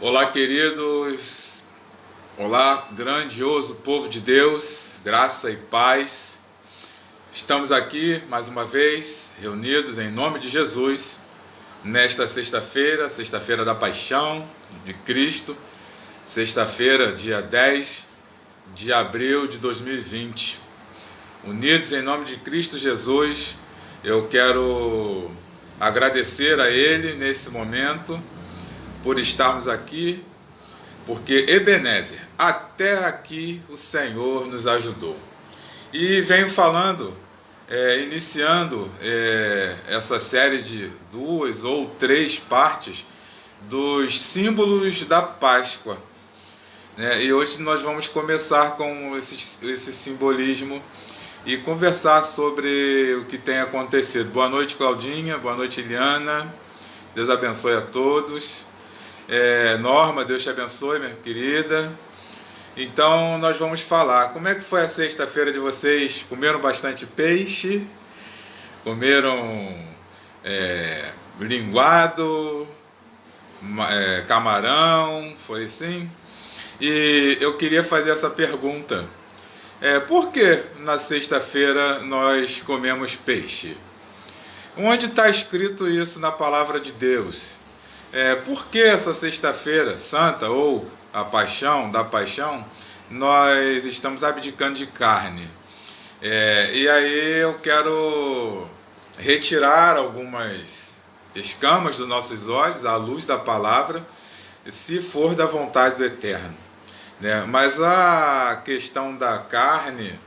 Olá, queridos. Olá, grandioso povo de Deus, graça e paz. Estamos aqui mais uma vez reunidos em nome de Jesus nesta sexta-feira da Paixão de Cristo, sexta-feira, dia 10 de abril de 2020. Unidos em nome de Cristo Jesus, eu quero agradecer a Ele nesse momento por estarmos aqui, porque Ebenezer, até aqui o Senhor nos ajudou. E venho falando, iniciando essa série de 2 ou 3 partes dos símbolos da Páscoa. E hoje nós vamos começar com esse simbolismo e conversar sobre o que tem acontecido. Boa noite, Claudinha. Boa noite, Eliana. Deus abençoe a todos. Norma, Deus te abençoe, minha querida. Então nós vamos falar. Como é que foi a sexta-feira de vocês? Comeram bastante peixe? Comeram linguado? Camarão? Foi assim? E eu queria fazer essa pergunta. Por que na sexta-feira nós comemos peixe? Onde está escrito isso na palavra de Deus? Por que essa sexta-feira santa, ou a paixão, da paixão, nós estamos abdicando de carne? E aí eu quero retirar algumas escamas dos nossos olhos, à luz da palavra, se for da vontade do Eterno. Mas a questão da carne,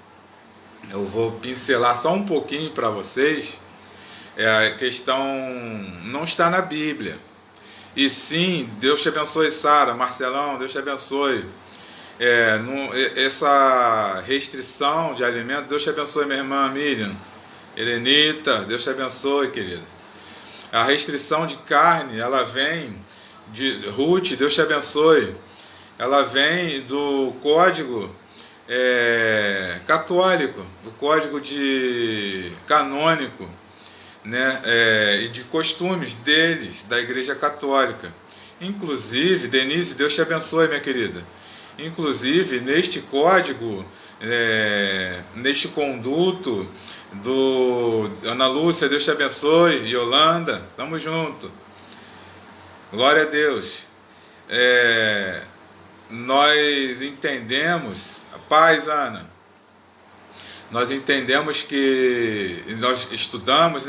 eu vou pincelar só um pouquinho para vocês. A questão não está na Bíblia. E sim, Deus te abençoe, Sara, Marcelão, Deus te abençoe. Essa restrição de alimento, Deus te abençoe, minha irmã Miriam, Helenita, Deus te abençoe, querida. A restrição de carne, ela vem de Ruth, Deus te abençoe. Ela vem do código católico, do código canônico, e de costumes deles, da Igreja Católica. Inclusive, Denise, Deus te abençoe, minha querida. Inclusive, neste código, neste conduto do Ana Lúcia, Deus te abençoe, Yolanda, tamo junto. Glória a Deus. Nós entendemos, paz, Ana. Nós entendemos que nós estudamos,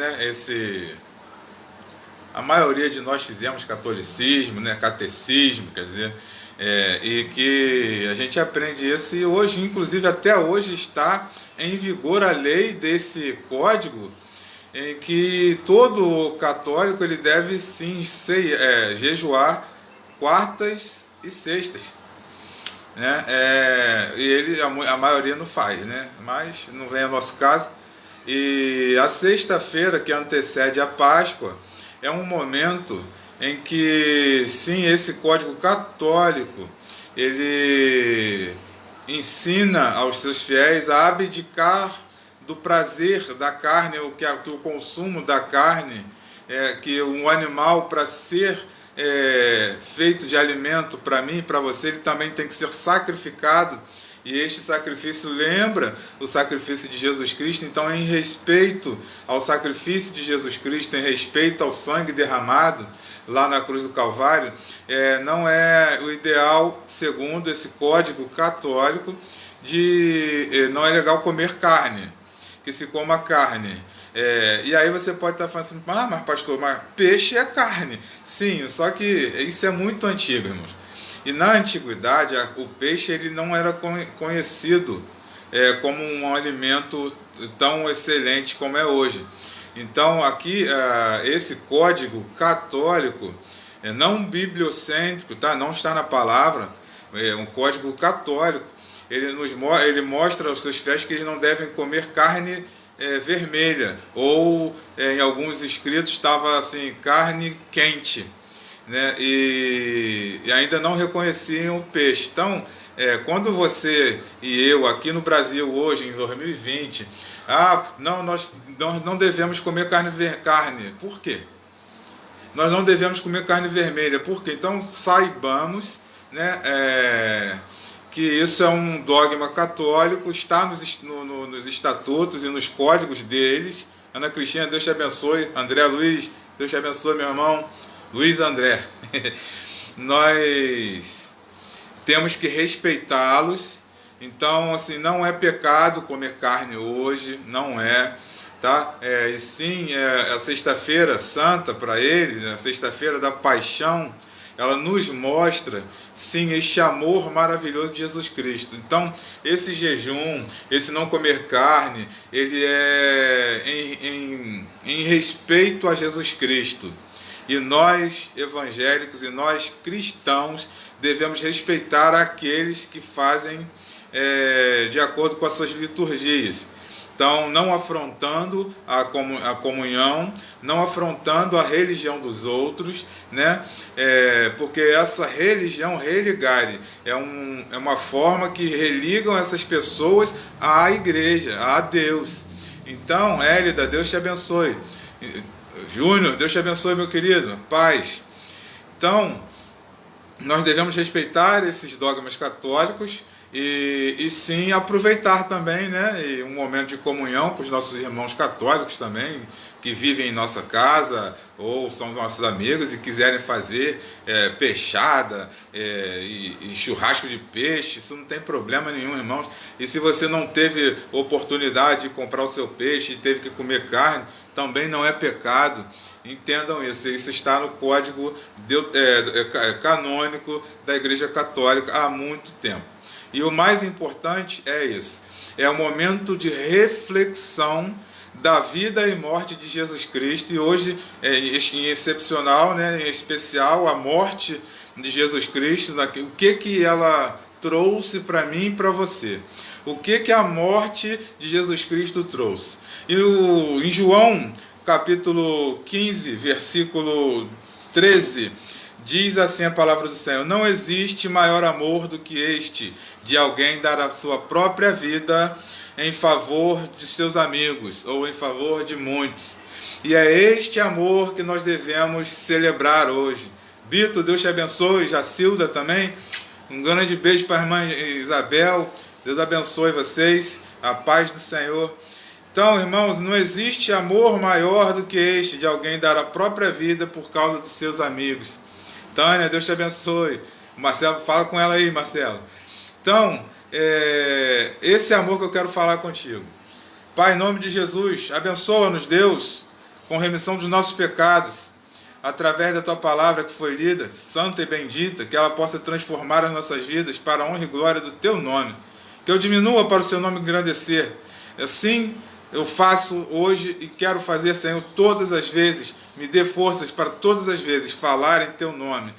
a maioria de nós fizemos catolicismo, catecismo, quer dizer, e que a gente aprende isso, e hoje, inclusive até hoje, está em vigor a lei desse código, em que todo católico ele deve sim jejuar quartas e sextas. E a maioria não faz, mas não vem ao nosso caso. E a sexta-feira que antecede a Páscoa é um momento em que sim, esse código católico ele ensina aos seus fiéis a abdicar do prazer da carne, que o consumo da carne, que um animal, para ser feito de alimento para mim e para você, ele também tem que ser sacrificado, e este sacrifício lembra o sacrifício de Jesus Cristo. Então, em respeito ao sacrifício de Jesus Cristo, em respeito ao sangue derramado lá na cruz do Calvário, não é o ideal, segundo esse código católico, não é legal comer carne, que se coma carne. E aí você pode estar falando assim, mas pastor, mas peixe é carne. Sim, só que isso é muito antigo, irmãos. E na antiguidade, o peixe ele não era conhecido como um alimento tão excelente como é hoje. Então aqui, esse código católico, não bibliocêntrico, não está na palavra, um código católico, ele mostra aos seus fiéis que eles não devem comer carne vermelha, ou em alguns escritos estava assim, carne quente, e ainda não reconheciam o peixe. Então, quando você e eu aqui no Brasil hoje, em 2020, nós não devemos comer carne. Por quê? nós não devemos comer carne vermelha. Por quê? Então saibamos, né, que isso é um dogma católico, está nos estatutos e nos códigos deles. Ana Cristina, Deus te abençoe. André Luiz, Deus te abençoe, meu irmão. Luiz André. Nós temos que respeitá-los. Então, assim, não é pecado comer carne hoje, não é, tá? E sim, a sexta-feira santa para eles, a sexta-feira da paixão, ela nos mostra, sim, este amor maravilhoso de Jesus Cristo. Então, esse jejum, esse não comer carne, ele é em respeito a Jesus Cristo. E nós, evangélicos, e nós, cristãos, devemos respeitar aqueles que fazem de acordo com as suas liturgias. Então, não afrontando a comunhão, não afrontando a religião dos outros, né? Porque essa religião, religare, é uma forma que religam essas pessoas à igreja, a Deus. Então, Hélida, Deus te abençoe. Júnior, Deus te abençoe, meu querido. Paz. Então, nós devemos respeitar esses dogmas católicos e sim aproveitar também, né, um momento de comunhão com os nossos irmãos católicos também, que vivem em nossa casa ou são nossos amigos e quiserem fazer peixada e churrasco de peixe. Isso não tem problema nenhum, irmãos. E se você não teve oportunidade de comprar o seu peixe e teve que comer carne, também não é pecado. Entendam isso. Isso está no código canônico da Igreja Católica há muito tempo. E o mais importante é isso, é o momento de reflexão da vida e morte de Jesus Cristo. E hoje, em excepcional, né, em especial, a morte de Jesus Cristo, o que ela trouxe para mim e para você. O que a morte de Jesus Cristo trouxe. E em João, capítulo 15, versículo 13... diz assim a palavra do Senhor: não existe maior amor do que este, de alguém dar a sua própria vida em favor de seus amigos, ou em favor de muitos. E é este amor que nós devemos celebrar hoje. Bito, Deus te abençoe. Jacilda também, um grande beijo para a irmã Isabel. Deus abençoe vocês, a paz do Senhor. Então, irmãos, não existe amor maior do que este, de alguém dar a própria vida por causa dos seus amigos. Tânia, Deus te abençoe. Marcelo, fala com ela aí, Marcelo. Então, esse amor que eu quero falar contigo. Pai, em nome de Jesus, abençoa-nos, Deus, com remissão dos nossos pecados, através da Tua palavra que foi lida, santa e bendita, que ela possa transformar as nossas vidas para a honra e glória do Teu nome. Que eu diminua para o Seu nome engrandecer. Assim, eu faço hoje e quero fazer, Senhor, todas as vezes. Me dê forças para todas as vezes falar em Teu nome,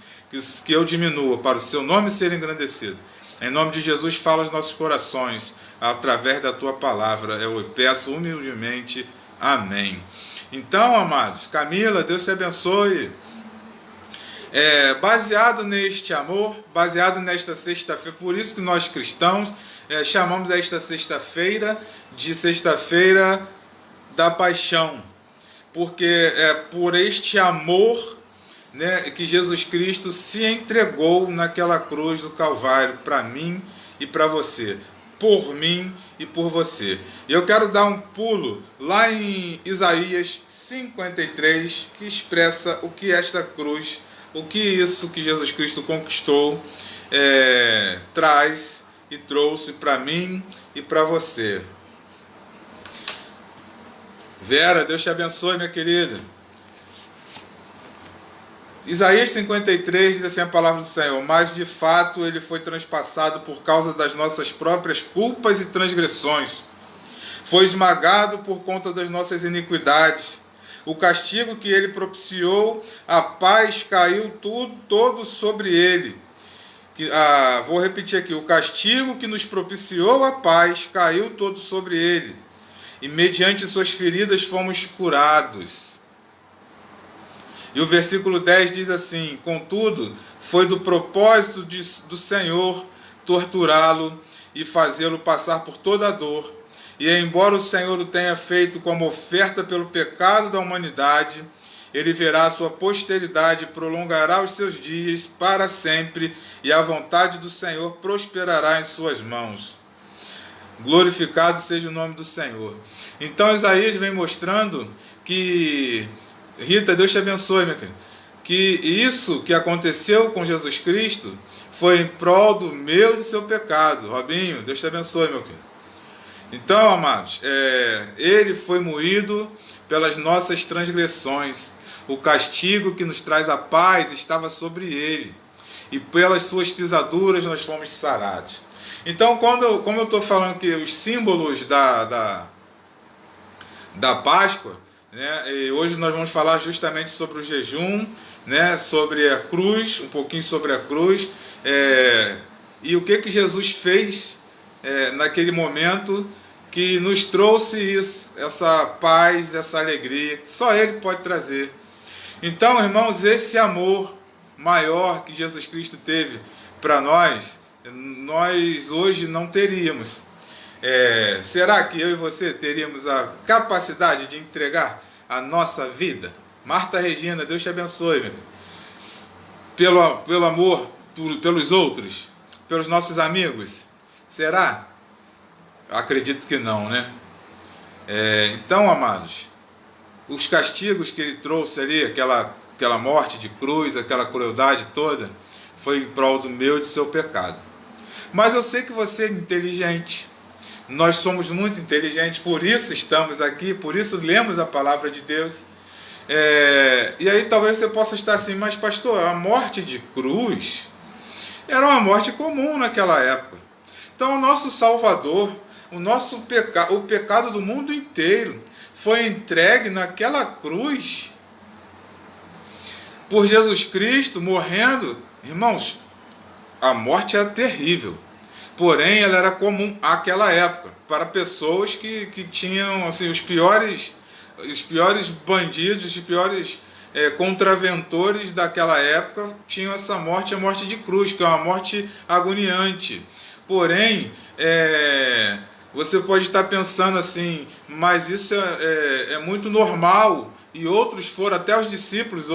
que eu diminua para o Seu nome ser engrandecido. Em nome de Jesus, fala aos nossos corações, através da Tua palavra. Eu peço humildemente. Amém. Então, amados, Camila, Deus te abençoe. Baseado neste amor, baseado nesta sexta-feira, por isso que nós cristãos chamamos esta sexta-feira de sexta-feira da paixão, porque é por este amor, né, que Jesus Cristo se entregou naquela cruz do Calvário para mim e para você, por mim e por você. E eu quero dar um pulo lá em Isaías 53, que expressa o que esta cruz, o que isso que Jesus Cristo conquistou, traz e trouxe para mim e para você. Vera, Deus te abençoe, minha querida. Isaías 53 diz assim a palavra do Senhor: mas de fato ele foi transpassado por causa das nossas próprias culpas e transgressões. Foi esmagado por conta das nossas iniquidades. O castigo que ele propiciou, a paz caiu todo sobre ele. Vou repetir aqui: o castigo que nos propiciou a paz caiu todo sobre ele, e mediante suas feridas fomos curados. E o versículo 10 diz assim: contudo, foi do propósito do Senhor torturá-lo e fazê-lo passar por toda a dor. E embora o Senhor o tenha feito como oferta pelo pecado da humanidade, ele verá a sua posteridade e prolongará os seus dias para sempre, e a vontade do Senhor prosperará em suas mãos. Glorificado seja o nome do Senhor. Então Isaías vem mostrando que, Rita, Deus te abençoe, minha querida, que isso que aconteceu com Jesus Cristo foi em prol do meu e do seu pecado. Robinho, Deus te abençoe, meu querido. Então, amados, ele foi moído pelas nossas transgressões. O castigo que nos traz a paz estava sobre ele, e pelas suas pisaduras nós fomos sarados. Então, como eu estou falando que os símbolos da Páscoa, né, e hoje nós vamos falar justamente sobre o jejum, né, sobre a cruz, um pouquinho sobre a cruz, e o que Jesus fez naquele momento que nos trouxe isso, essa paz, essa alegria, que só Ele pode trazer. Então, irmãos, esse amor maior que Jesus Cristo teve para nós hoje não teríamos. Será que eu e você teríamos a capacidade de entregar a nossa vida? Marta Regina, Deus te abençoe, meu. Pelo amor, pelos outros, pelos nossos amigos. Será? Acredito que não, né? Então, amados, os castigos que ele trouxe ali, aquela morte de cruz, aquela crueldade toda, foi em prol do meu e do seu pecado. Mas eu sei que você é inteligente. Nós somos muito inteligentes, por isso estamos aqui, por isso lemos a palavra de Deus. E aí talvez você possa estar assim, mas pastor, a morte de cruz era uma morte comum naquela época. Então o nosso Salvador, o pecado do mundo inteiro foi entregue naquela cruz por Jesus Cristo morrendo. Irmãos, a morte era terrível, porém ela era comum àquela época, para pessoas que tinham assim, os piores bandidos, os piores contraventores daquela época tinham essa morte, a morte de cruz, que é uma morte agoniante. Porém, você pode estar pensando assim, mas isso é muito normal. E outros foram, até os discípulos,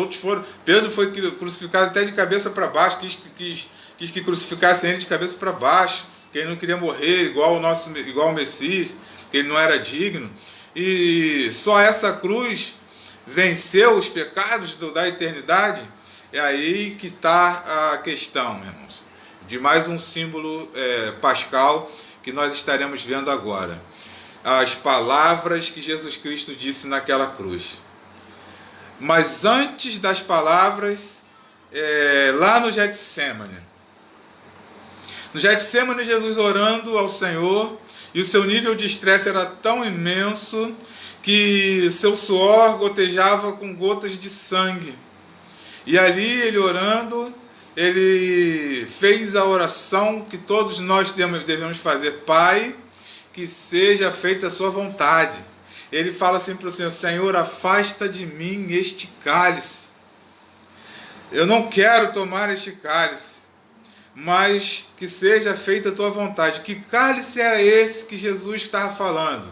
Pedro foi crucificado até de cabeça para baixo, quis que crucificassem ele de cabeça para baixo, que ele não queria morrer igual o Messias, que ele não era digno. E só essa cruz venceu os pecados da eternidade. É aí que está a questão, irmãos, de mais um símbolo pascal que nós estaremos vendo agora. As palavras que Jesus Cristo disse naquela cruz. Mas antes das palavras, lá no Getsemane. No Getsemane, Jesus orando ao Senhor, e o seu nível de estresse era tão imenso que seu suor gotejava com gotas de sangue. E ali, ele orando, ele fez a oração que todos nós devemos fazer: Pai, que seja feita a sua vontade. Ele fala assim para o Senhor: Senhor, afasta de mim este cálice. Eu não quero tomar este cálice, mas que seja feita a tua vontade. Que cálice era esse que Jesus estava falando?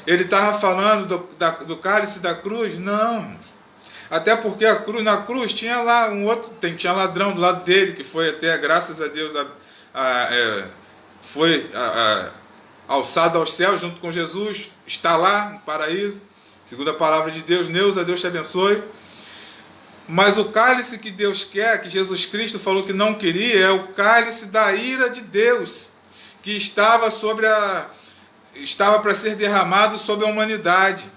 Ele estava falando do cálice da cruz? Não. Até porque na cruz tinha lá tinha ladrão do lado dele, que foi até, graças a Deus, foi alçado aos céus junto com Jesus, está lá no paraíso, segundo a palavra de Deus. Neuza, Deus te abençoe. Mas o cálice que Deus quer, que Jesus Cristo falou que não queria, é o cálice da ira de Deus, que estava para ser derramado sobre a humanidade.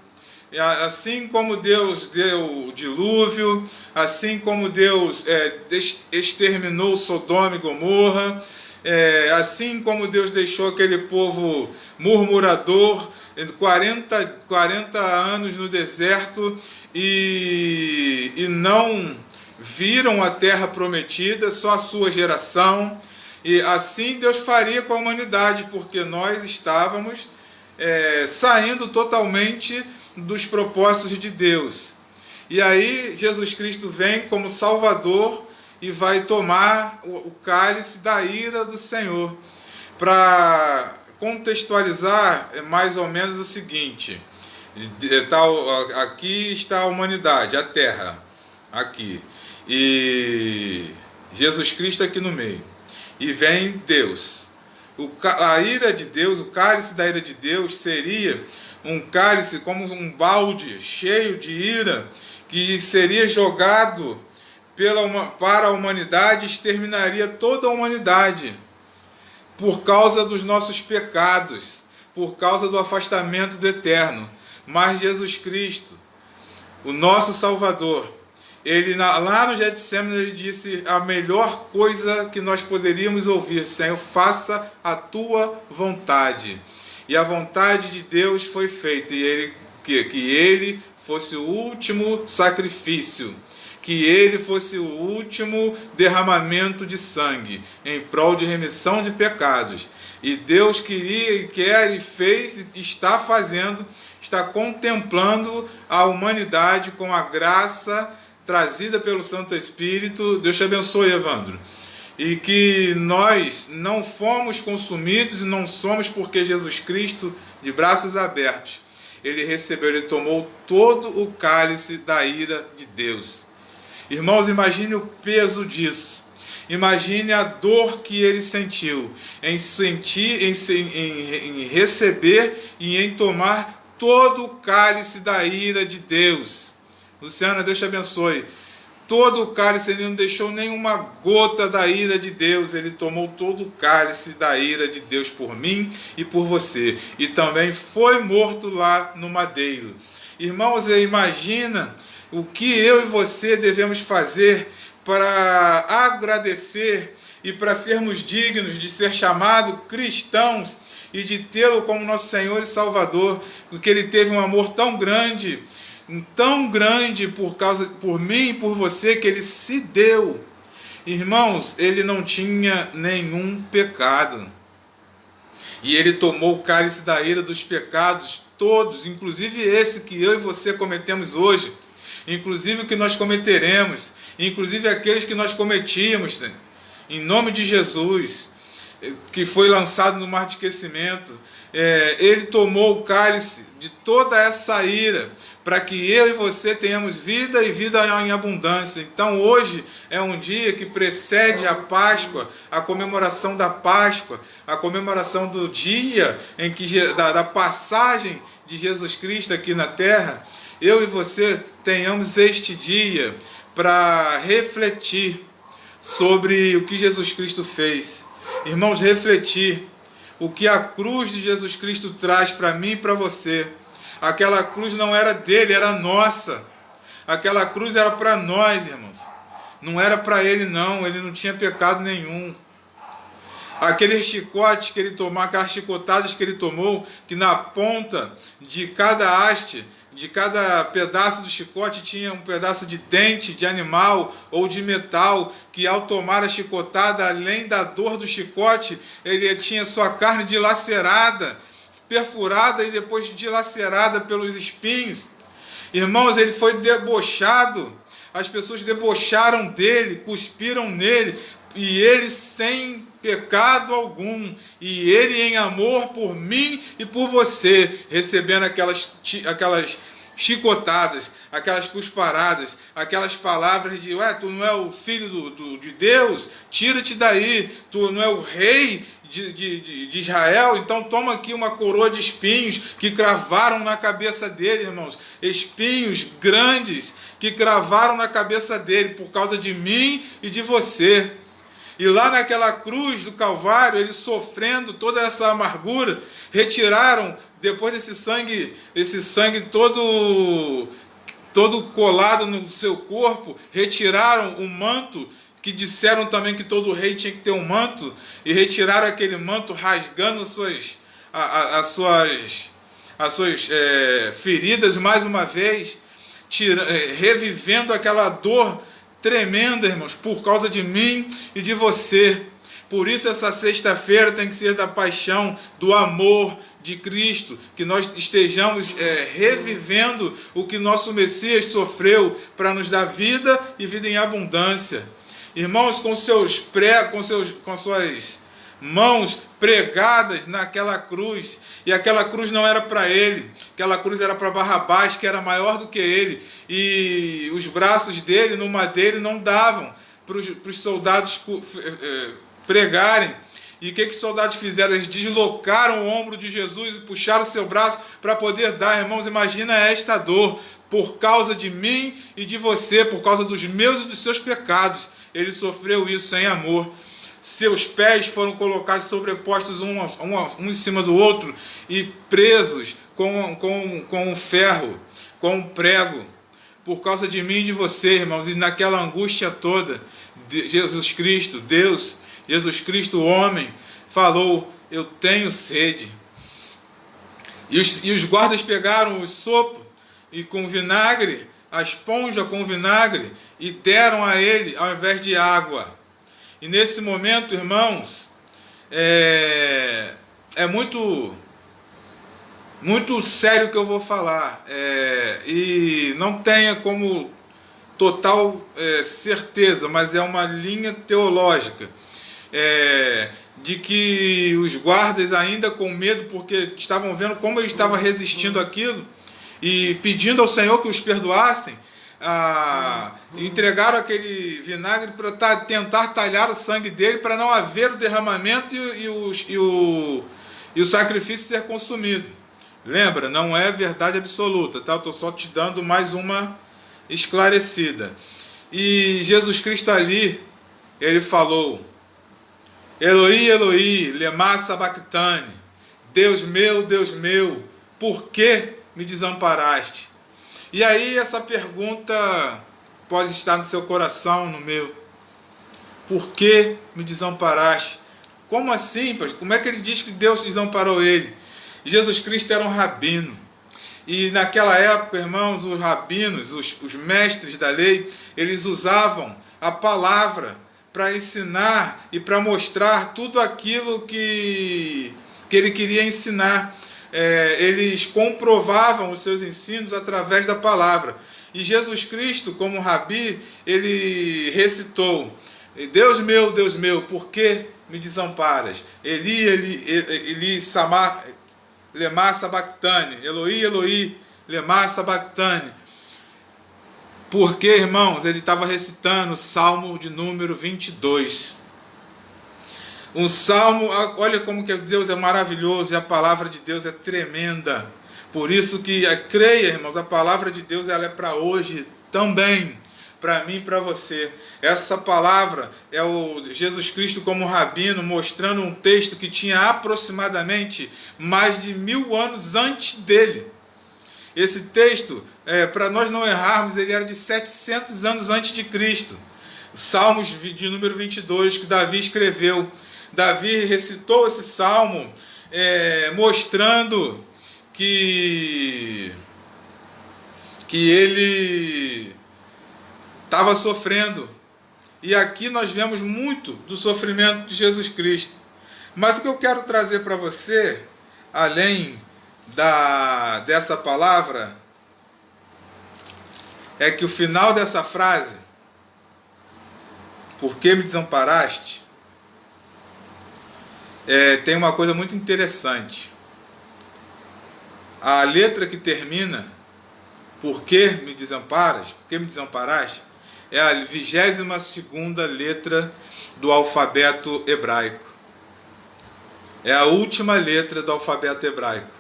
Assim como Deus deu o dilúvio, assim como Deus exterminou Sodoma e Gomorra, assim como Deus deixou aquele povo murmurador 40 anos no deserto e não viram a terra prometida, só a sua geração. E assim Deus faria com a humanidade, porque nós estávamos saindo totalmente dos propósitos de Deus. E aí Jesus Cristo vem como Salvador e vai tomar o cálice da ira do Senhor, para contextualizar mais ou menos o seguinte: aqui está a humanidade, a Terra, aqui, e Jesus Cristo aqui no meio, e vem Deus. A ira de Deus, o cálice da ira de Deus seria um cálice como um balde cheio de ira, que seria jogado para a humanidade e exterminaria toda a humanidade por causa dos nossos pecados, por causa do afastamento do eterno. Mas Jesus Cristo, o nosso Salvador, ele lá no Getsemane, ele disse a melhor coisa que nós poderíamos ouvir: Senhor, faça a tua vontade. E a vontade de Deus foi feita, e que ele fosse o último sacrifício, que ele fosse o último derramamento de sangue em prol de remissão de pecados. E Deus queria e quer e fez e está fazendo, está contemplando a humanidade com a graça trazida pelo Santo Espírito. Deus te abençoe, Evandro. E que nós não fomos consumidos e não somos, porque Jesus Cristo, de braços abertos, ele recebeu, ele tomou todo o cálice da ira de Deus. Irmãos, imagine o peso disso. Imagine a dor que ele sentiu em receber e em tomar todo o cálice da ira de Deus. Luciana, Deus te abençoe. Todo o cálice, ele não deixou nenhuma gota da ira de Deus. Ele tomou todo o cálice da ira de Deus por mim e por você. E também foi morto lá no madeiro. Irmãos, imagina o que eu e você devemos fazer para agradecer e para sermos dignos de ser chamados cristãos e de tê-lo como nosso Senhor e Salvador, porque ele teve um amor tão grande por mim e por você, que ele se deu. Irmãos, ele não tinha nenhum pecado, e ele tomou o cálice da ira dos pecados todos, inclusive esse que eu e você cometemos hoje, inclusive o que nós cometeremos, inclusive aqueles que nós cometíamos, em nome de Jesus, que foi lançado no mar de esquecimento. Ele tomou o cálice de toda essa ira, para que eu e você tenhamos vida e vida em abundância. Então hoje é um dia que precede a Páscoa, a comemoração da Páscoa, a comemoração do dia em que da passagem de Jesus Cristo aqui na terra. Eu e você tenhamos este dia para refletir sobre o que Jesus Cristo fez. Irmãos, refletir o que a cruz de Jesus Cristo traz para mim e para você. Aquela cruz não era dele, era nossa. Aquela cruz era para nós, irmãos. Não era para ele, não. Ele não tinha pecado nenhum. Aquele chicote que ele tomou, aquelas chicotadas que ele tomou, que na ponta de cada haste, de cada pedaço do chicote, tinha um pedaço de dente de animal ou de metal, que ao tomar a chicotada, além da dor do chicote, ele tinha sua carne dilacerada, perfurada e depois dilacerada pelos espinhos. Irmãos, ele foi debochado, as pessoas debocharam dele, cuspiram nele, e ele sem pecado algum, e ele em amor por mim e por você, recebendo aquelas chicotadas, aquelas cusparadas, aquelas palavras de: ué, tu não é o filho de Deus? Tira-te daí, tu não é o rei de Israel? Então toma aqui uma coroa de espinhos que cravaram na cabeça dele, irmãos, espinhos grandes que cravaram na cabeça dele por causa de mim e de você. E lá naquela cruz do Calvário, ele sofrendo toda essa amargura, retiraram, depois desse sangue todo colado no seu corpo, retiraram o manto, que disseram também que todo rei tinha que ter um manto, e retiraram aquele manto, rasgando as suas feridas mais uma vez, revivendo aquela dor tremenda, irmãos, por causa de mim e de você. Por isso essa sexta-feira tem que ser da paixão, do amor de Cristo, que nós estejamos revivendo o que nosso Messias sofreu para nos dar vida e vida em abundância. Irmãos, com suas mãos pregadas naquela cruz, e aquela cruz não era para ele, aquela cruz era para Barrabás, que era maior do que ele, e os braços dele no madeiro não davam para os soldados pregarem. E o que os soldados fizeram? Eles deslocaram o ombro de Jesus e puxaram o seu braço para poder dar. Irmãos, imagina esta dor, por causa de mim e de você, por causa dos meus e dos seus pecados. Ele sofreu isso em amor. Seus pés foram colocados sobrepostos um em cima do outro e presos com um ferro, com um prego, por causa de mim e de você, irmãos. E naquela angústia toda, Jesus Cristo, Deus, Jesus Cristo, o homem, falou: eu tenho sede. E os guardas pegaram o sopo e com vinagre, a esponja com vinagre, e deram a ele ao invés de água. E nesse momento, irmãos, é muito sério o que eu vou falar, e não tenha como total certeza, mas é uma linha teológica, de que os guardas, ainda com medo, porque estavam vendo como ele estava resistindo àquilo e pedindo ao Senhor que os perdoassem, entregaram aquele vinagre para tentar talhar o sangue dele, para não haver o derramamento e o sacrifício ser consumido. Lembra, não é verdade absoluta, tá? Eu estou só te dando mais uma esclarecida. E Jesus Cristo ali, ele falou: Eloi, Eloi, lema sabachthani, Deus meu, por que me desamparaste? E aí essa pergunta pode estar no seu coração, no meu. Por que me desamparaste? Como assim, pastor? Como é que ele diz que Deus desamparou ele? Jesus Cristo era um rabino. E naquela época, irmãos, os rabinos, os mestres da lei, eles usavam a palavra para ensinar e para mostrar tudo aquilo que ele queria ensinar. Eles comprovavam os seus ensinos através da palavra. E Jesus Cristo, como rabi, ele recitou: Deus meu, por que me desamparas? Eli, lema sabachthani, Eloi, Eloi, lema sabachthani. Porque, irmãos, ele estava recitando o Salmo de número 22. Um salmo, olha como que Deus é maravilhoso e a palavra de Deus é tremenda. Por isso que, creia, irmãos, a palavra de Deus ela é para hoje também, para mim e para você. Essa palavra é o Jesus Cristo como rabino, mostrando um texto que tinha aproximadamente mais de 1000 anos antes dele. Esse texto, para nós não errarmos, ele era de 700 anos antes de Cristo. Salmos de número 22, que Davi escreveu. Davi recitou esse salmo, mostrando que ele estava sofrendo. E aqui nós vemos muito do sofrimento de Jesus Cristo. Mas o que eu quero trazer para você, além dessa palavra, é que o final dessa frase, por que me desamparaste, tem uma coisa muito interessante. A letra que termina, por que me desamparas, por que me desamparaste, é a 22ª letra do alfabeto hebraico. É a última letra do alfabeto hebraico.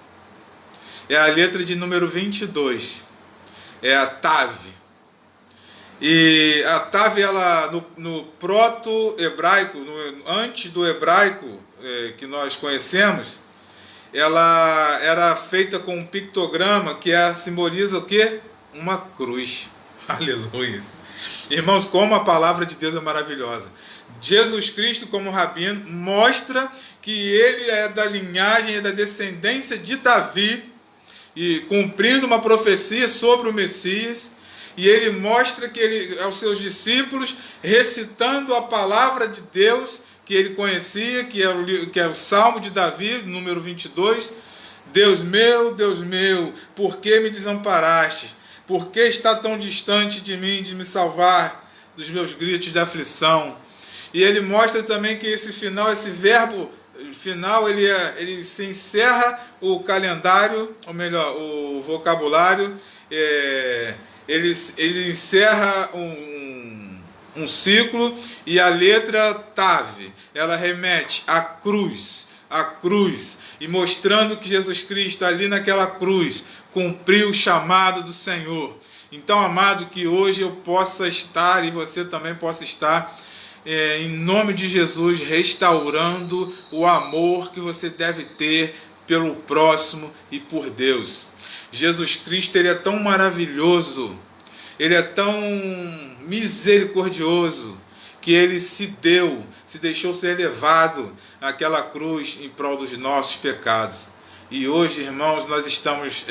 É a letra de número 22. É a Tav. E a Tav, ela, no proto-hebraico, antes do hebraico que nós conhecemos, ela era feita com um pictograma que simboliza o quê? Uma cruz. Aleluia. Irmãos, como a palavra de Deus é maravilhosa. Jesus Cristo, como rabino, mostra que ele é da linhagem, é da descendência de Davi, e cumprindo uma profecia sobre o Messias. E ele mostra que ele, aos seus discípulos, recitando a palavra de Deus que ele conhecia, que é o Salmo de Davi, número 22. Deus meu, por que me desamparaste? Por que está tão distante de mim, de me salvar dos meus gritos de aflição? E ele mostra também que esse final, esse verbo final, ele se encerra o calendário, ou melhor, o vocabulário, ele encerra um ciclo, e a letra Tav, ela remete à cruz, e mostrando que Jesus Cristo ali naquela cruz cumpriu o chamado do Senhor. Então, amado, que hoje eu possa estar, e você também possa estar, em nome de Jesus, restaurando o amor que você deve ter pelo próximo e por Deus. Jesus Cristo, ele é tão maravilhoso, ele é tão misericordioso, que ele se deixou ser levado àquela cruz em prol dos nossos pecados. E hoje, irmãos, nós estamos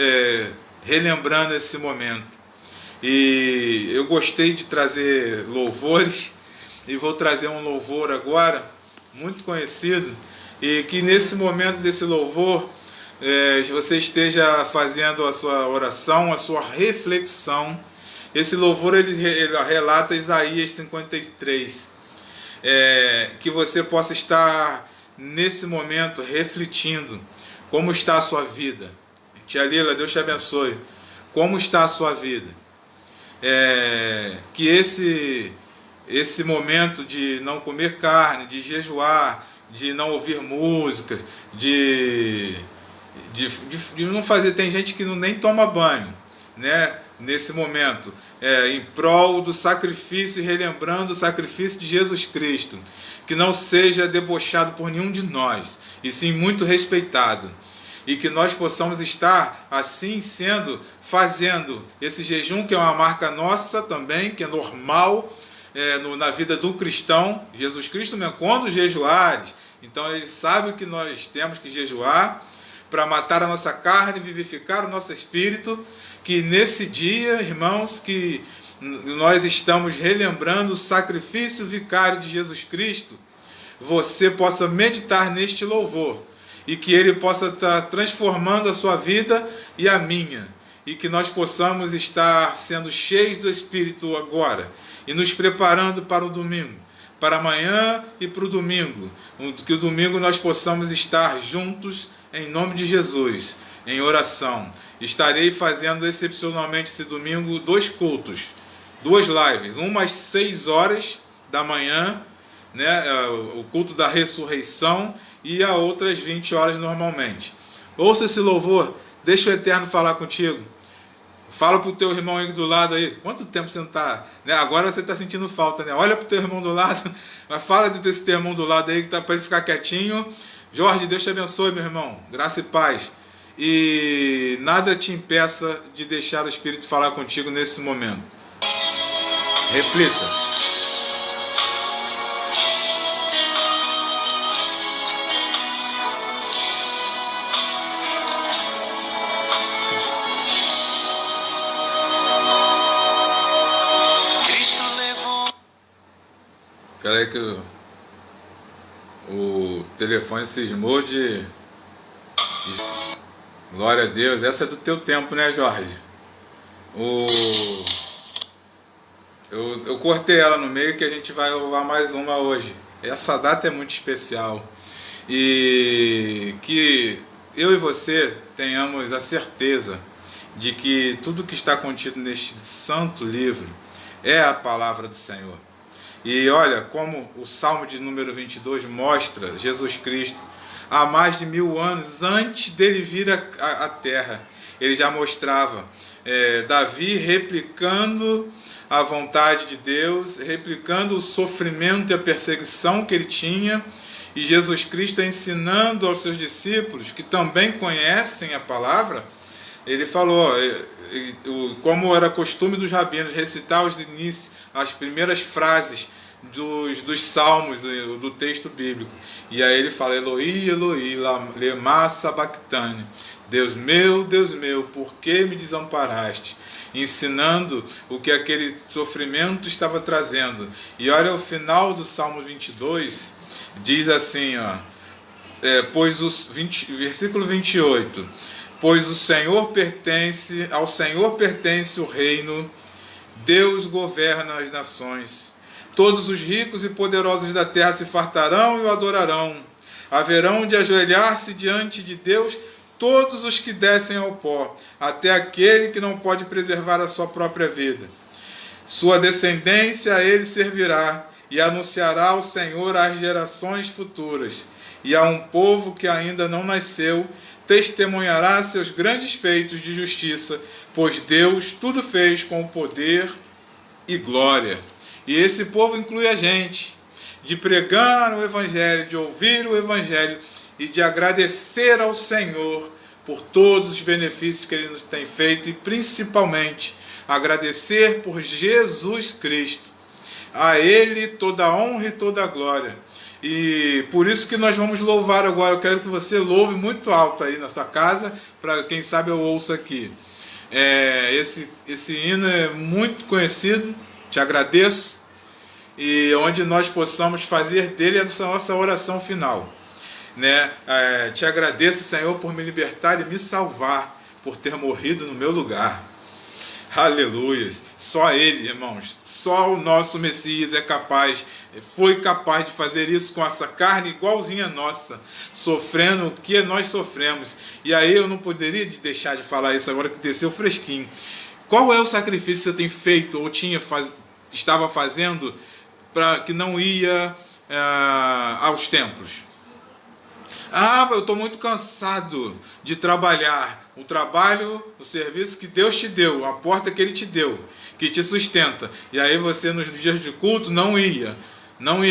relembrando esse momento. E eu gostei de trazer louvores, e vou trazer um louvor agora, muito conhecido, e que nesse momento desse louvor, você esteja fazendo a sua oração, a sua reflexão. Esse louvor ele relata Isaías 53, que você possa estar nesse momento refletindo como está a sua vida. Tia Lila, Deus te abençoe. Como está a sua vida? Que esse momento de não comer carne, de jejuar, de não ouvir música, de não fazer... Tem gente que nem toma banho, né? Nesse momento, em prol do sacrifício e relembrando o sacrifício de Jesus Cristo, que não seja debochado por nenhum de nós, e sim muito respeitado, e que nós possamos estar assim fazendo esse jejum, que é uma marca nossa também, que é normal na vida do cristão. Jesus Cristo mesmo, quando jejuares, então ele sabe que nós temos que jejuar para matar a nossa carne, vivificar o nosso espírito, que nesse dia, irmãos, que nós estamos relembrando o sacrifício vicário de Jesus Cristo, você possa meditar neste louvor, e que ele possa estar transformando a sua vida e a minha, e que nós possamos estar sendo cheios do Espírito agora, e nos preparando para o domingo, para amanhã e para o domingo, que o domingo nós possamos estar juntos em nome de Jesus, em oração. Estarei fazendo excepcionalmente esse domingo 2 cultos, 2 lives, uma às 6 horas da manhã, né, o culto da ressurreição, e a outra às 20 horas normalmente. Ouça esse louvor, deixa o Eterno falar contigo. Fala para o teu irmão aí do lado aí. Quanto tempo você não está, né? Agora você está sentindo falta, né? Olha para o teu irmão do lado, mas fala para esse teu irmão do lado aí, que tá para ele ficar quietinho. Jorge, Deus te abençoe, meu irmão. Graça e paz. E nada te impeça de deixar o Espírito falar contigo nesse momento. Reflita. Espera aí que o telefone cismou de... Glória a Deus. Essa é do teu tempo, né, Jorge? Eu cortei ela no meio, que a gente vai louvar mais uma hoje. Essa data é muito especial. E que eu e você tenhamos a certeza de que tudo que está contido neste santo livro é a palavra do Senhor. E olha como o Salmo de número 22 mostra Jesus Cristo há mais de 1000 anos antes dele vir à terra. Ele já mostrava Davi replicando a vontade de Deus, replicando o sofrimento e a perseguição que ele tinha, e Jesus Cristo ensinando aos seus discípulos, que também conhecem a palavra. Ele falou, como era costume dos rabinos, recitar os inícios, as primeiras frases dos salmos, do texto bíblico. E aí ele fala, Eloi, Eloi, lema sabachthani, Deus meu, por que me desamparaste? Ensinando o que aquele sofrimento estava trazendo. E olha o final do Salmo 22, diz assim, versículo 28, pois ao Senhor pertence o reino, Deus governa as nações. Todos os ricos e poderosos da terra se fartarão e o adorarão. Haverão de ajoelhar-se diante de Deus todos os que descem ao pó, até aquele que não pode preservar a sua própria vida. Sua descendência a ele servirá, e anunciará o Senhor às gerações futuras. E a um povo que ainda não nasceu, testemunhará seus grandes feitos de justiça, pois Deus tudo fez com poder e glória. E esse povo inclui a gente, de pregar o Evangelho, de ouvir o Evangelho e de agradecer ao Senhor por todos os benefícios que Ele nos tem feito e principalmente agradecer por Jesus Cristo. A Ele toda a honra e toda a glória. E por isso que nós vamos louvar agora. Eu quero que você louve muito alto aí na sua casa, para quem sabe eu ouço aqui. Esse hino é muito conhecido, te agradeço, e onde nós possamos fazer dele essa nossa oração final. Te agradeço, Senhor, por me libertar e me salvar, por ter morrido no meu lugar. Aleluia. Só Ele, irmãos, só o nosso Messias foi capaz de fazer isso com essa carne igualzinha a nossa, sofrendo o que nós sofremos. E aí eu não poderia deixar de falar isso agora que desceu fresquinho. Qual é o sacrifício que eu tenho feito ou estava fazendo para que não ia aos templos? Eu estou muito cansado de trabalhar. O trabalho, o serviço que Deus te deu, a porta que Ele te deu, que te sustenta. E aí você nos dias de culto não ia,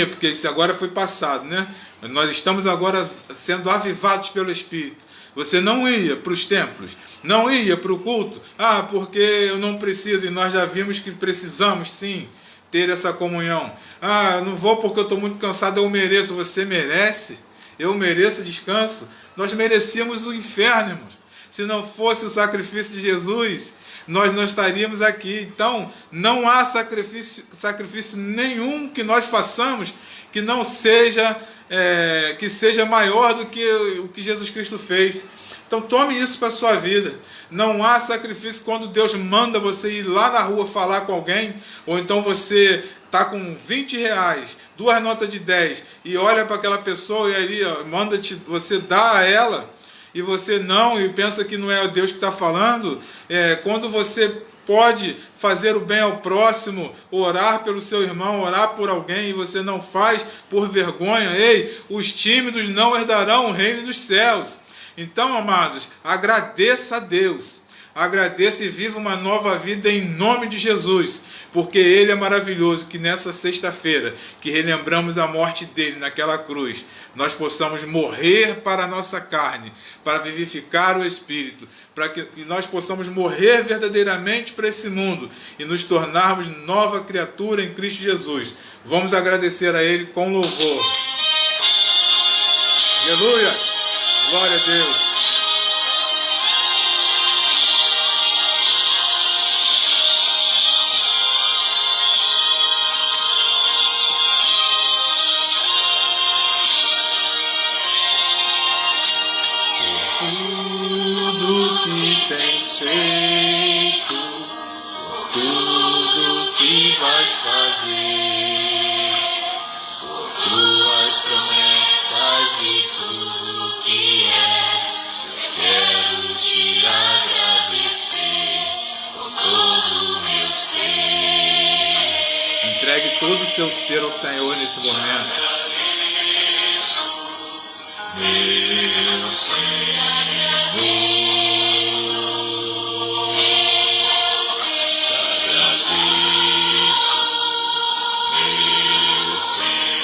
porque isso agora foi passado, né? Nós estamos agora sendo avivados pelo Espírito. Você não ia para os templos, não ia para o culto, porque eu não preciso, e nós já vimos que precisamos sim ter essa comunhão. Eu não vou porque eu estou muito cansado, eu mereço. Você merece? Eu mereço descanso? Nós merecíamos o inferno, irmãos. Se não fosse o sacrifício de Jesus, nós não estaríamos aqui. Então, não há sacrifício nenhum que nós façamos que não seja, que seja maior do que o que Jesus Cristo fez. Então, tome isso para a sua vida. Não há sacrifício quando Deus manda você ir lá na rua falar com alguém, ou então você está com 20 reais, 2 notas de 10, e olha para aquela pessoa e ali você dá a ela, e você e pensa que não é Deus que está falando. Quando você pode fazer o bem ao próximo, orar pelo seu irmão, orar por alguém, e você não faz por vergonha, os tímidos não herdarão o reino dos céus. Então, amados, agradeça a Deus, agradeça e viva uma nova vida em nome de Jesus, porque Ele é maravilhoso. Que nessa sexta-feira, que relembramos a morte dele naquela cruz, nós possamos morrer para a nossa carne, para vivificar o Espírito, para que nós possamos morrer verdadeiramente para esse mundo e nos tornarmos nova criatura em Cristo Jesus. Vamos agradecer a Ele com louvor. Aleluia! Glória a Deus! Tudo que tens feito, tudo que vais fazer, por tuas promessas e tudo que és, quero te agradecer com todo o meu ser. Entregue todo o seu ser ao Senhor nesse momento. Meu Senhor, te agradeço. Meu Senhor,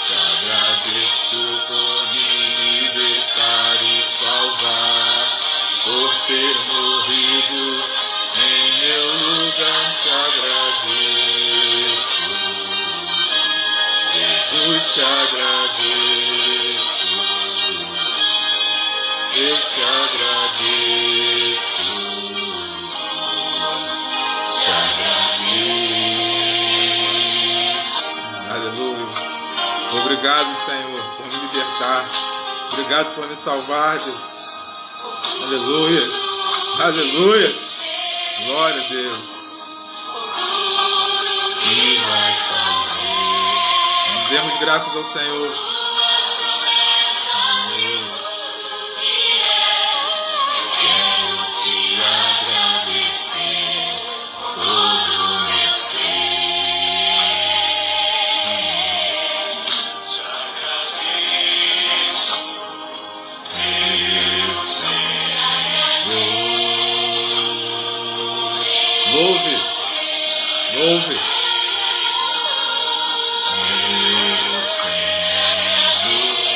te agradeço por me libertar e salvar, por ter morrido em meu lugar. Te agradeço. Jesus, te agradeço, eu te agradeço, te agradeço. Aleluia. Obrigado, Senhor, por me libertar. Obrigado por me salvar, Deus. Aleluia. Aleluia. Glória a Deus. E vais fazer. Demos graças ao Senhor. Louve.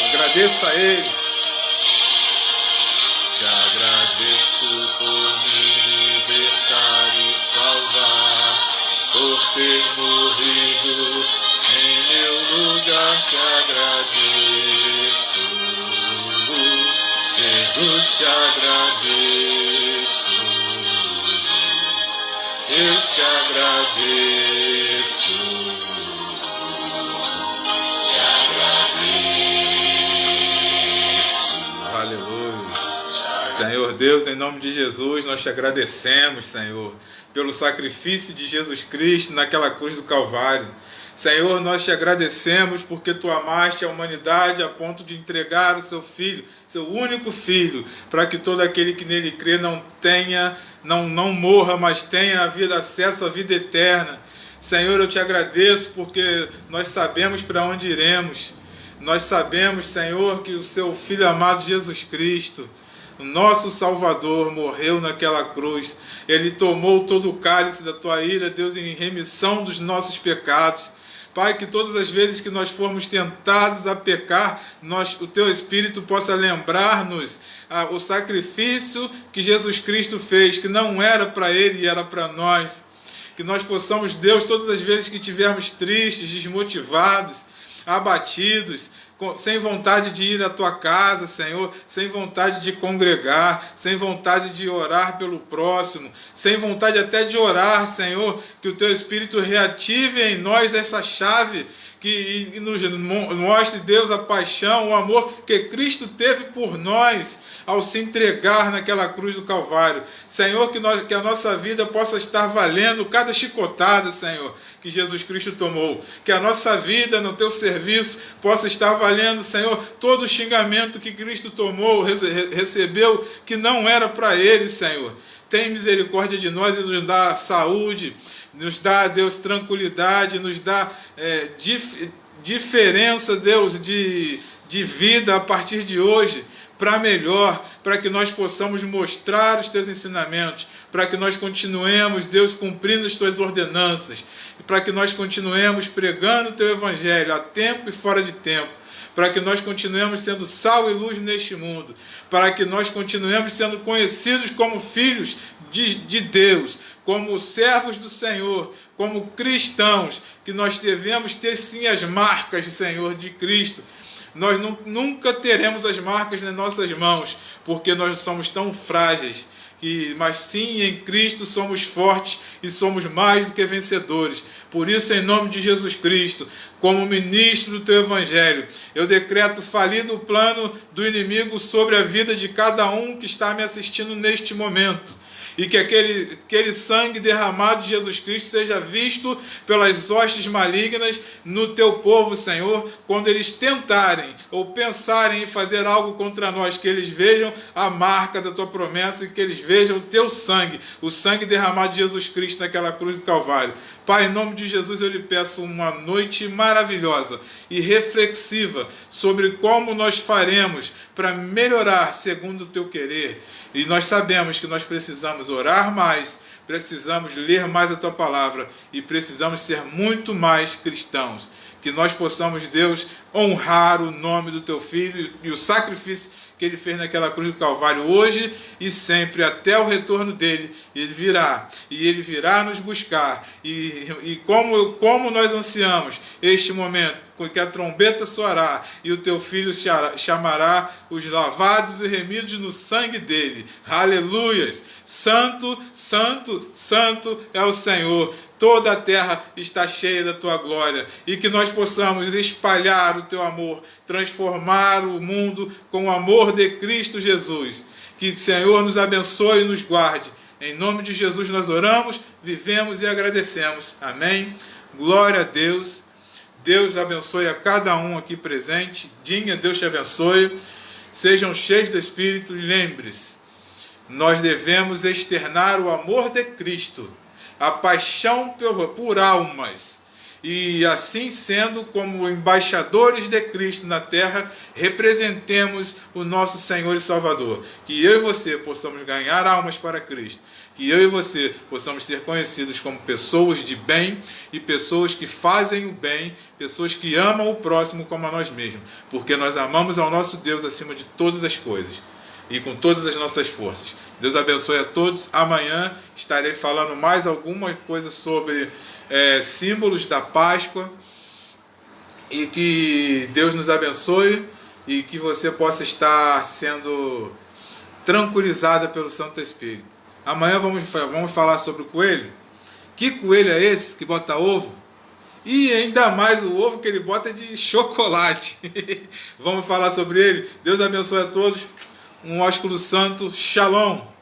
Agradeça a Ele. Te agradeço por me libertar e salvar, por ter morrido em meu lugar. Te agradeço, Jesus, te agradeço. Eu te agradeço, te agradeço. Aleluia. Senhor Deus, em nome de Jesus, nós te agradecemos, Senhor, pelo sacrifício de Jesus Cristo naquela cruz do Calvário. Senhor, nós te agradecemos porque tu amaste a humanidade a ponto de entregar o seu Filho, seu único Filho, para que todo aquele que nele crê não morra, mas tenha acesso à vida eterna. Senhor, eu te agradeço porque nós sabemos para onde iremos. Nós sabemos, Senhor, que o seu Filho amado Jesus Cristo, o nosso Salvador, morreu naquela cruz. Ele tomou todo o cálice da tua ira, Deus, em remissão dos nossos pecados. Pai, que todas as vezes que nós formos tentados a pecar, o Teu Espírito possa lembrar-nos o sacrifício que Jesus Cristo fez, que não era para Ele e era para nós. Que nós possamos, Deus, todas as vezes que estivermos tristes, desmotivados, abatidos, sem vontade de ir à tua casa, Senhor, sem vontade de congregar, sem vontade de orar pelo próximo, sem vontade até de orar, Senhor, que o Teu Espírito reative em nós essa chave que nos mostre, Deus, a paixão, o amor que Cristo teve por nós ao se entregar naquela cruz do Calvário. Senhor, que a nossa vida possa estar valendo cada chicotada, Senhor, que Jesus Cristo tomou. Que a nossa vida no Teu serviço possa estar valendo, Senhor, todo o xingamento que Cristo tomou, recebeu, que não era para Ele, Senhor. Tem misericórdia de nós e nos dá saúde, nos dá, Deus, tranquilidade, nos dá diferença, Deus, de vida a partir de hoje, para melhor, para que nós possamos mostrar os Teus ensinamentos, para que nós continuemos, Deus, cumprindo as Tuas ordenanças, para que nós continuemos pregando o Teu Evangelho a tempo e fora de tempo, para que nós continuemos sendo sal e luz neste mundo, para que nós continuemos sendo conhecidos como filhos de Deus, como servos do Senhor, como cristãos, que nós devemos ter sim as marcas, Senhor, de Cristo. Nós nunca teremos as marcas nas nossas mãos, porque nós somos tão frágeis. Mas sim, em Cristo somos fortes e somos mais do que vencedores. Por isso, em nome de Jesus Cristo, como ministro do Teu Evangelho, eu decreto falido o plano do inimigo sobre a vida de cada um que está me assistindo neste momento. E que aquele sangue derramado de Jesus Cristo seja visto pelas hostes malignas no Teu povo, Senhor, quando eles tentarem ou pensarem em fazer algo contra nós, que eles vejam a marca da Tua promessa e que eles vejam o Teu sangue, o sangue derramado de Jesus Cristo naquela cruz do Calvário. Pai, em nome de Jesus, eu lhe peço uma noite maravilhosa e reflexiva sobre como nós faremos para melhorar segundo o Teu querer. E nós sabemos que nós precisamos orar mais, precisamos ler mais a Tua palavra e precisamos ser muito mais cristãos. Que nós possamos, Deus, honrar o nome do Teu Filho e o sacrifício que Ele fez naquela cruz do Calvário hoje e sempre, até o retorno dEle. Ele virá nos buscar. E como nós ansiamos este momento, que a trombeta soará e o Teu Filho chamará os lavados e remidos no sangue dEle. Aleluias! Santo, santo, santo é o Senhor. Toda a terra está cheia da Tua glória. E que nós possamos espalhar o Teu amor, transformar o mundo com o amor de Cristo Jesus. Que o Senhor nos abençoe e nos guarde. Em nome de Jesus nós oramos, vivemos e agradecemos. Amém. Glória a Deus. Deus abençoe a cada um aqui presente. Dinha, Deus te abençoe. Sejam cheios do Espírito e lembre-se, nós devemos externar o amor de Cristo, a paixão por almas. E assim sendo, como embaixadores de Cristo na terra, representemos o nosso Senhor e Salvador. Que eu e você possamos ganhar almas para Cristo. Que eu e você possamos ser conhecidos como pessoas de bem e pessoas que fazem o bem, pessoas que amam o próximo como a nós mesmos. Porque nós amamos ao nosso Deus acima de todas as coisas e com todas as nossas forças. Deus abençoe a todos. Amanhã estarei falando mais alguma coisa sobre símbolos da Páscoa. E que Deus nos abençoe e que você possa estar sendo tranquilizada pelo Santo Espírito. Amanhã vamos falar sobre o coelho. Que coelho é esse que bota ovo? E ainda mais o ovo que ele bota de chocolate. Vamos falar sobre ele. Deus abençoe a todos. Um ósculo santo. Shalom.